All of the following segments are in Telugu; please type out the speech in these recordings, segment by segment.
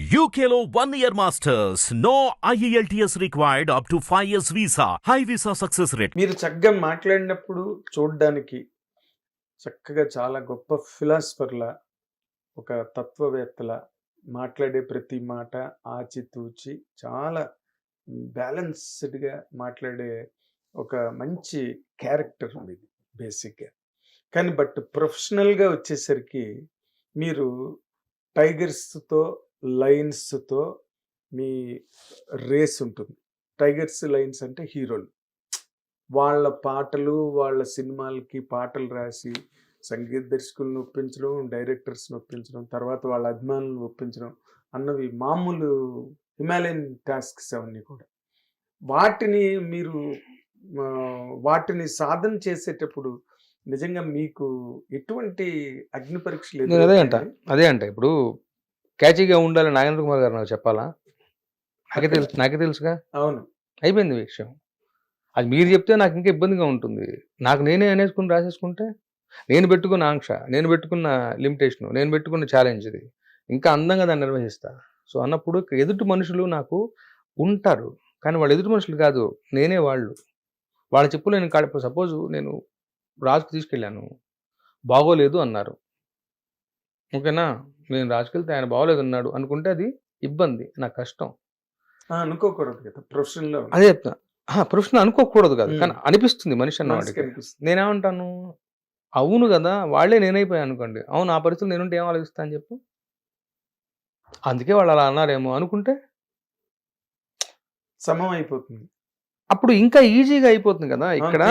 UKLO 1 year masters. No IELTS required up to 5 years visa. High visa success rate. మీరు చక్కగా మాట్లాడినప్పుడు చూడడానికి చక్కగా చాలా గొప్ప ఫిలాసఫర్లా, ఒక తత్వవేత్తలా మాట్లాడే ప్రతి మాట ఆచితూచి చాలా బ్యాలెన్స్డ్గా మాట్లాడే ఒక మంచి క్యారెక్టర్ ఉంది బేసిక్గా. కానీ ప్రొఫెషనల్గా వచ్చేసరికి మీరు టైగర్స్తో లయన్స్తో మీ రేస్ ఉంటుంది. టైగర్స్ లయన్స్ అంటే హీరోలు, వాళ్ళ పాటలు వాళ్ళ సినిమాలకి పాటలు రాసి సంగీత దర్శకులను ఒప్పించడం, డైరెక్టర్స్ని ఒప్పించడం, తర్వాత వాళ్ళ అభిమానులను ఒప్పించడం అన్నవి మామూలు హిమాలయన్ టాస్క్స్ అవన్నీ కూడా. వాటిని మీరు వాటిని సాధన చేసేటప్పుడు నిజంగా మీకు ఎటువంటి అగ్ని పరీక్షలు? నేను అదే అంట ఇప్పుడు క్యాచీగా ఉండాలి నాగేంద్ర కుమార్ గారు నాకు చెప్పాలా? నాకే తెలుసుగా. అవును, అయిపోయింది విషయం. అది మీరు చెప్తే నాకు ఇంకా ఇబ్బందిగా ఉంటుంది. నాకు నేనే అనేసుకుని రాసేసుకుంటే నేను పెట్టుకున్న ఆంక్ష, నేను పెట్టుకున్న లిమిటేషను, నేను పెట్టుకున్న ఛాలెంజ్ ఇది ఇంకా అందంగా దాన్ని నిర్వహిస్తా. సో అన్నప్పుడు ఎదుటి మనుషులు నాకు ఉంటారు, కానీ వాళ్ళు ఎదుటి మనుషులు కాదు, నేనే వాళ్ళు. వాళ్ళ చెప్పులు నేను కాడిపో. సపోజ్ నేను రాజుకు తీసుకెళ్ళాను, బాగోలేదు అన్నారు, ఓకేనా? నేను రాజుకెళ్తే ఆయన బాగోలేదు అన్నాడు అనుకుంటే అది ఇబ్బంది, నాకు కష్టం. అనుకోకూడదు కదా ప్రొఫెషన్లో. అదే చెప్తా, ప్రొఫెషన్ అనుకోకూడదు కదా, కానీ అనిపిస్తుంది మనిషి అన్నవాడికి. నేనేమంటాను, అవును కదా వాళ్ళే నేనైపోయాను అనుకోండి, అవును ఆ పరిస్థితులు నేనుంటే ఏం ఆలోచిస్తా అని చెప్పు. అందుకే వాళ్ళు అలా అన్నారేమో అనుకుంటే సమం అయిపోతుంది, అప్పుడు ఇంకా ఈజీగా అయిపోతుంది కదా. ఇక్కడ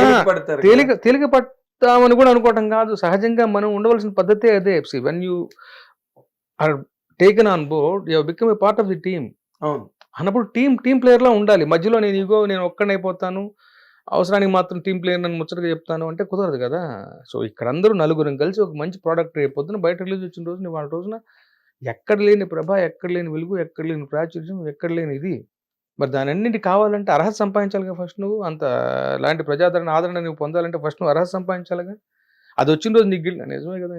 తేలిక పడతామని కూడా అనుకోవటం కాదు, సహజంగా మనం ఉండవలసిన పద్ధతే అదే. When you are taken on board, you have become a part of the team. అవును అన్నప్పుడు టీమ్ ప్లేయర్లా ఉండాలి. మధ్యలో నేను ఒక్కడైపోతాను, అవసరానికి మాత్రం టీం ప్లేయర్ నన్ను ముచ్చటగా చెప్తాను అంటే కుదరదు కదా. సో ఇక్కడ అందరూ నలుగురం కలిసి ఒక మంచి ప్రోడక్ట్ రేపొద్దున బయట రిలీజ్ వచ్చిన రోజున వాళ్ళ రోజున ఎక్కడ లేని ప్రభ, ఎక్కడ లేని వెలుగు, ఎక్కడ లేని ప్రాచుర్యం, ఎక్కడ లేని ఇది. మరి దాని అన్నింటి కావాలంటే అర్హత సంపాదించాలిగా ఫస్ట్. నువ్వు అంత లాంటి ఆదరణ నువ్వు పొందాలంటే ఫస్ట్ నువ్వు అర్హత సంపాదించాలిగా. అది వచ్చిన రోజు నీకు గిల్ట్ నిజమే కదా.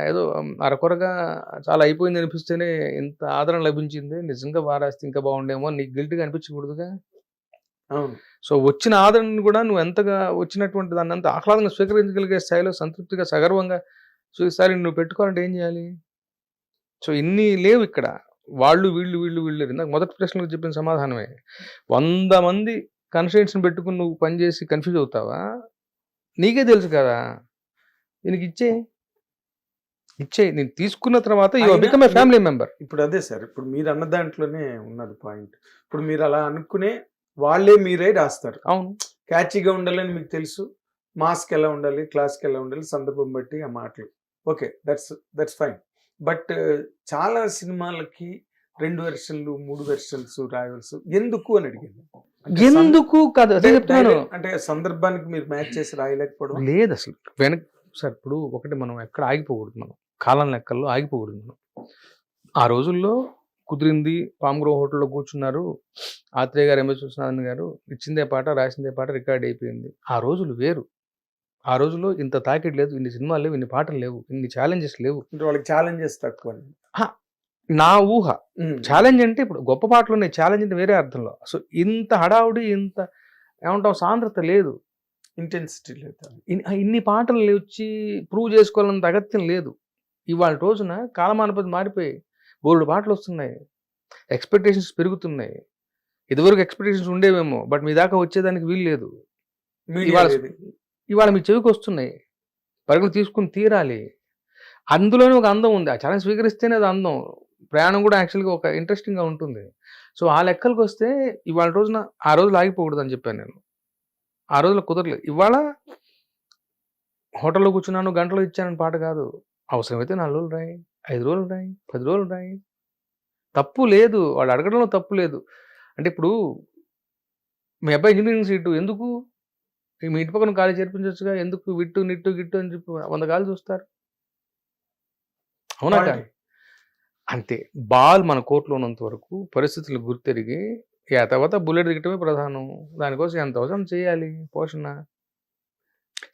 ఏదో అరకొరగా చాలా అయిపోయింది అనిపిస్తేనే ఇంత ఆదరణ లభించింది, నిజంగా వారాస్తే ఇంకా బాగుండేమో నీకు గిల్ట్గా అనిపించకూడదుగా. సో వచ్చిన ఆదరణను కూడా నువ్వు ఎంతగా వచ్చినటువంటి దాన్ని అంత ఆహ్లాదంగా స్వీకరించగలిగే స్థాయిలో సంతృప్తిగా సగర్వంగా ఈసారి నువ్వు పెట్టుకోవాలంటే ఏం చేయాలి? సో ఇన్ని లేవు ఇక్కడ. వాళ్ళు వీళ్ళు నాకు మొదటి ప్రశ్నకు చెప్పిన సమాధానమే. 100 మంది కన్స్ట్రెంట్స్ని పెట్టుకుని నువ్వు పనిచేసి కన్ఫ్యూజ్ అవుతావా? నీకే తెలుసు కదా. దీనికి ఇచ్చే నేను తీసుకున్న తర్వాత you have become A family member. ఇప్పుడు అదే సార్, ఇప్పుడు మీరు అన్న దాంట్లోనే ఉన్నది పాయింట్. ఇప్పుడు మీరు అలా అనుకునే వాళ్ళే మీరే రాస్తారు. అవును, క్యాచీగా ఉండాలని మీకు తెలుసు, మాస్క్ ఎలా ఉండాలి, క్లాస్కి ఎలా ఉండాలి, సందర్భం బట్టి ఆ మాటలు ఓకే, దట్స్ ఫైన్. బట్ చాలా సినిమాలకి 2 వెర్షన్లు 3 వెర్షన్స్ రాయవలసి ఎందుకు అని అడిగింది. ఎందుకు కాదు అదే చెప్తాను. అంటే సందర్భానికి మీరు మ్యాచ్ చేసి రాయలేకపోవడం లేదు అసలు. సార్ ఇప్పుడు ఒకటి మనం ఎక్కడ ఆగిపోకూడదు, మనం కాలం లెక్కల్లో ఆగిపోకూడదు. మనం ఆ రోజుల్లో కుదిరింది, పామ్గ్రో హోటల్లో కూర్చున్నారు, ఆత్రేయ గారు, ఎంఎస్ విశ్వనాథన్ గారు, ఇచ్చిందే పాట రాసిందే పాట రికార్డ్ అయిపోయింది. ఆ రోజులు వేరు. ఆ రోజుల్లో ఇంత తాకిడి లేదు, ఇన్ని సినిమాలు లేవు, ఇన్ని పాటలు లేవు, ఇన్ని ఛాలెంజెస్ లేవు. వాళ్ళకి ఛాలెంజెస్ తక్కువ నా ఊహ. ఛాలెంజ్ అంటే ఇప్పుడు గొప్ప పాటలు ఉన్నాయి, ఛాలెంజ్ అంటే వేరే అర్థంలో. సో ఇంత హడావుడి, ఇంత ఏమంటాం సాంద్రత లేదు, ఇంటెన్సిటీ లేదు, ఇన్ని పాటలు వచ్చి ప్రూవ్ చేసుకోవాలన్నంత అగత్యం లేదు. ఇవాళ రోజున కాలమానపతి మారిపోయి బోల్డ్ పాటలు వస్తున్నాయి, ఎక్స్పెక్టేషన్స్ పెరుగుతున్నాయి. ఇదివరకు ఎక్స్పెక్టేషన్స్ ఉండేవేమో, బట్ మీ దాకా వచ్చేదానికి వీలు లేదు. ఇవాళ మీ చెవికి వస్తున్నాయి, పరుగులు తీసుకుని తీరాలి. అందులోనే ఒక అందం ఉంది. ఆ ఛాలెంజ్ స్వీకరిస్తేనే అది అందం. ప్రయాణం కూడా యాక్చువల్గా ఒక ఇంట్రెస్టింగ్గా ఉంటుంది. సో ఆ లెక్కలకు వస్తే ఇవాళ రోజున ఆ రోజులు ఆగిపోకూడదు అని చెప్పాను నేను. ఆ రోజులో కుదరలేదు. ఇవాళ హోటల్లో కూర్చున్నాను, గంటలో ఇచ్చానని పాట కాదు. అవసరమైతే 4 రోజులు రాయి, 5 రోజులు రాయి, 10 రోజులు రాయి, తప్పు లేదు. వాళ్ళు అడగడంలో తప్పు లేదు. అంటే ఇప్పుడు మీ అబ్బాయి ఇంజనీరింగ్ సీటు ఎందుకు మీ ఇంటి పక్కన కాలేజ్ చేర్పించవచ్చుగా, ఎందుకు విట్టు నిట్టు గిట్టు అని చెప్పి 100 కాలు చూస్తారు, అవునా? కానీ అంతే. బాల్ మన కోర్టులో ఉన్నంత వరకు పరిస్థితులు గుర్తెరిగి తర్వాత బుల్లెట్ దిగటమే ప్రధానం. దానికోసం ఎంత అవసరం చేయాలి పోషణ.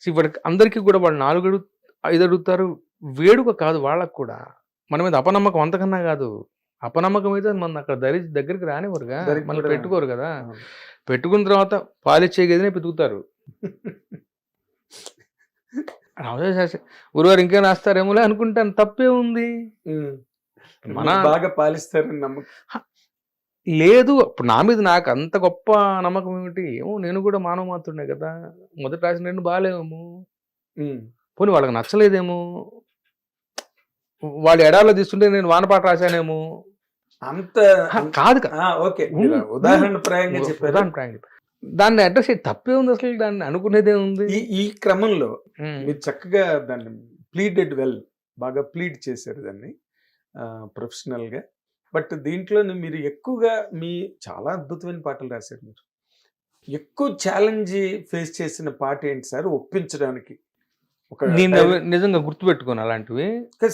ఇప్పటికి అందరికీ కూడా వాళ్ళు 4 5 అడుగుతారు, వేడుక కాదు వాళ్ళకు కూడా. మన మీద అపనమ్మకం అంతకన్నా కాదు. అపనమ్మకం అయితే మన అక్కడ దగ్గరికి రానివ్వరుగా, దగ్గరికి మళ్ళీ కూడా పెట్టుకోరు కదా. అవును. పెట్టుకున్న తర్వాత పాలిచ్చే గదినే పెతుకుతారు. గురువారు ఇంకేం రాస్తారేమోలే అనుకుంటాను, తప్పే ఉంది. ఉమ్. మన మీరు బాగా పాలిస్తారని నమ్మకం. లేదు, ఇప్పుడు నా మీద నాకు అంత గొప్ప నమ్మకం ఏమిటి? ఏమో నేను కూడా మానవ మాత్రుడే కదా. మొదట రాసిన 2 బాగాలేమో, ఉమ్. పోనీ వాళ్ళకి నచ్చలేదేమో, వాళ్ళు ఎడాలో తీస్తుంటే నేను వానపాట రాశానేమో. అంత కాదు కదా, ఓకే, మీరు ఉదాహరణ ప్రాయంగా చెప్పారు. ఉదాహరణ ప్రాయంగా దాన్ని అడ్రస్ తప్పే ఉంది, అసలు దాన్ని అనుకునేదే ఉంది. ఈ క్రమంలో మీరు చక్కగా దాన్ని ప్లీడెడ్ వెల్, బాగా ప్లీడ్ చేశారు దాన్ని ప్రొఫెషనల్ గా. బట్ దీంట్లో మీరు ఎక్కువగా చాలా అద్భుతమైన పాటలు రాశారు. మీరు ఎక్కువ ఛాలెంజ్ ఫేస్ చేసిన పాట ఏంటి సార్ ఒప్పించడానికి? ఒక నేను నిజంగా గుర్తుపెట్టుకోను అలాంటివి.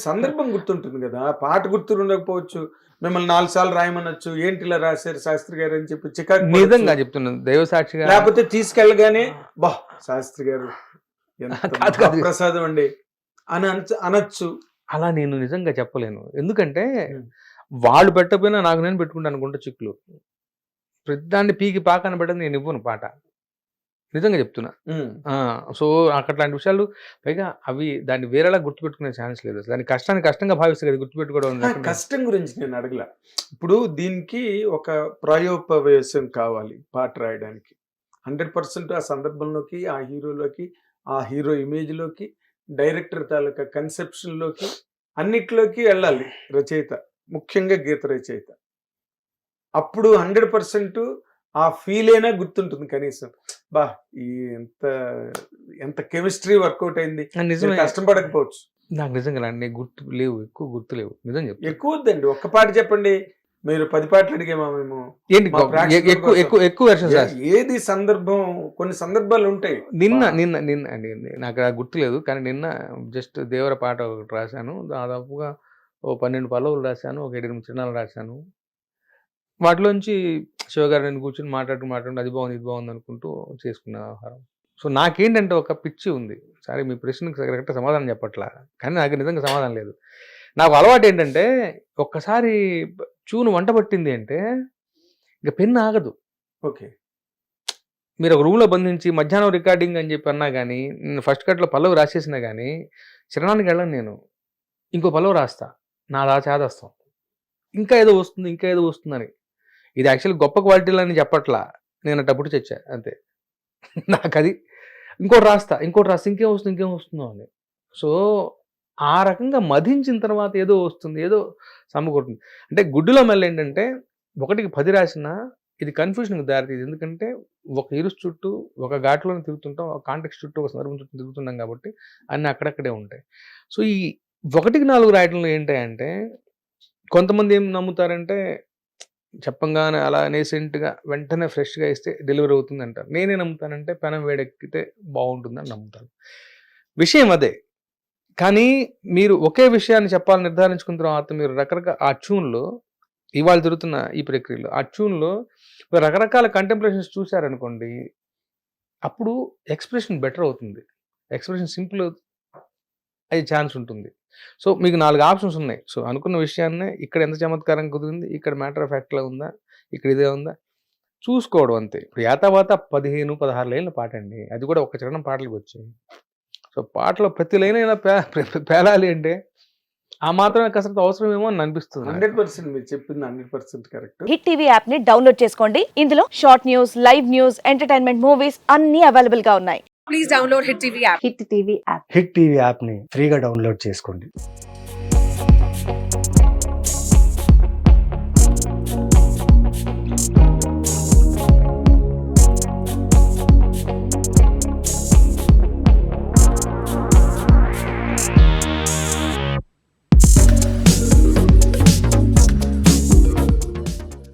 సందర్భం గుర్తుంటుంది కదా, పాట గుర్తు ఉండకపోవచ్చు, మిమ్మల్ని 4 సార్లు రాయమనొచ్చు, ఏంటి ఇలా రాశారు శాస్త్రి గారు అని చెప్పి చికాకు నిజంగా చెప్తున్నాను, దైవ సాక్షిగా. లేకపోతే తీసుకెళ్ళగానే బా శాస్త్రి గారు ఎంత ప్రసాదం అండి అని అనొచ్చు. అలా నేను నిజంగా చెప్పలేను, ఎందుకంటే వాళ్ళు పెట్టకపోయినా నాకు నేను పెట్టుకుంటాను అనుకుంటా చిక్కులు. ప్రతిదాన్ని పీకి పాకాన పెట్టదు నేను ఇవ్వను పాట, నిజంగా చెప్తున్నా. సో అట్లాంటి విషయాలు, పైగా అవి దాన్ని వేరేలా గుర్తుపెట్టుకునే ఛాన్స్ లేదు. దాని కష్టాన్ని కష్టంగా భావిస్తే కదా గుర్తుపెట్టుకోవడం. కష్టం గురించి నేను అడగల. ఇప్పుడు దీనికి ఒక ప్రాయోపవేశం కావాలి పాట రాయడానికి. 100% ఆ సందర్భంలోకి, ఆ హీరోలోకి, ఆ హీరో ఇమేజ్లోకి, డైరెక్టర్ తాలూకా కన్సెప్షన్లోకి, అన్నిట్లోకి వెళ్ళాలి రచయిత, ముఖ్యంగా గీత రచయిత. అప్పుడు 100% ఆ ఫీల్ అయినా గుర్తుంటుంది కనీసం. బా ఈ ఎంత కెమిస్ట్రీ వర్కౌట్ అయింది. నిజమే, కష్టపడకపోవచ్చు. నాకు నిజంగా గుర్తు లేవు, ఎక్కువ గుర్తు లేవు. నిజం చెప్తాను. ఎక్కువ వద్దండి, ఒక్క పాట చెప్పండి. మీరు 10 పాటలు అడిగామా మేము? ఏంటి ఎక్కువ వెర్షన్స్? ఏది సందర్భం, కొన్ని సందర్భాలు ఉంటాయి. నిన్న నాకు గుర్తు లేదు, కానీ నిన్న జస్ట్ దేవర పాట ఒకటి రాశాను. దాదాపుగా 12 పల్లవులు రాశాను, ఒక 7-8 చిన్నాలు రాశాను. వాటిలోంచి శివగారు నేను కూర్చొని మాట్లాడుతూ అది బాగుంది ఇది బాగుంది అనుకుంటూ చేసుకున్న వ్యవహారం. సో నాకేంటంటే ఒక పిచ్చి ఉంది. సరే మీ ప్రశ్నకు కరెక్ట్ సమాధానం చెప్పట్లా, కానీ నాకు నిజంగా సమాధానం లేదు. నాకు అలవాటు ఏంటంటే ఒక్కసారి చూను వంట పట్టింది అంటే ఇక పెన్ను ఆగదు. ఓకే, మీరు ఒక రూమ్లో బంధించి మధ్యాహ్నం రికార్డింగ్ అని చెప్పి అన్నా కానీ, నేను ఫస్ట్ కట్లో పల్లవి రాసేసినా కానీ చిరణానికి వెళ్ళను. నేను ఇంకో పల్లవి రాస్తా, నాదా చేదస్తాం, ఇంకా ఏదో వస్తుందని. ఇది యాక్చువల్లీ గొప్ప క్వాలిటీలు అని చెప్పట్లా, నేను అట్టప్పుడు చచ్చా అంతే. నాకు అది ఇంకోటి రాస్తా ఇంకేం వస్తుందో అని. సో ఆ రకంగా మధించిన తర్వాత ఏదో వస్తుంది, ఏదో సమకూరుతుంది. అంటే గుడ్డులో మళ్ళీ ఏంటంటే 1కి 10 రాసినా ఇది కన్ఫ్యూజన్కి దారితీది. ఎందుకంటే ఒక ఇరుసు చుట్టూ, ఒక ఘాట్లోనే తిరుగుతుంటాం, ఒక కాంటెక్స్ట్ చుట్టూ, ఒక సందర్భం చుట్టూ తిరుగుతున్నాం కాబట్టి అన్నీ అక్కడక్కడే ఉంటాయి. సో ఈ 1కి 4 రాయడంలో ఏంటంటే కొంతమంది ఏం నమ్ముతారంటే చెప్పంగానే అలా నేసెంట్గా వెంటనే ఫ్రెష్గా ఇస్తే డెలివరీ అవుతుంది అంటారు. నేనే నమ్ముతానంటే పెనం వేడెక్కితే బాగుంటుందని నమ్ముతాను. విషయం అదే. కానీ మీరు ఒకే విషయాన్ని చెప్పాలని నిర్ధారించుకున్న తర్వాత మీరు రకరకాల ఆ ట్యూన్లో, ఇవాళ జరుగుతున్న ఈ ప్రక్రియలో ఆ ట్యూన్లో రకరకాల కంటెంప్లేషన్స్ చూశారనుకోండి, అప్పుడు ఎక్స్ప్రెషన్ బెటర్ అవుతుంది, ఎక్స్ప్రెషన్ సింపుల్ అయ్యే ఛాన్స్ ఉంటుంది. సో మీకు 4 ఆప్షన్స్ ఉన్నాయి. సో అనుకున్న విషయాన్నే ఇక్కడ ఎంత చమత్కారం కుదిరింది, ఇక్కడ మ్యాటర్ ఆఫ్ ఫ్యాక్ట్లా ఉందా, ఇక్కడ ఇదే ఉందా చూసుకోవడం అంతే. ఇప్పుడు యాతావాత 15-16 లైన్ల పాట అండి, అది కూడా ఒక చరణం పాటలకు వచ్చాయి. సో పాటలో ప్రతి లైన్ అయినా పేలాలి అంటే ఆ మాత్రమే కసరత్తు అవసరమేమో అని అనిపిస్తుంది. 100% మీరు చెప్పింది 100% కరెక్ట్. హిట్ టీవీ యాప్ ని డౌన్లోడ్ చేసుకోండి. ఇందులో short news, live news, entertainment movies అన్ని అవైలబుల్ గా ఉన్నాయి. Please download hit TV app. Hit TV యాప్ని ఫ్రీగా డౌన్లోడ్ చేసుకోండి.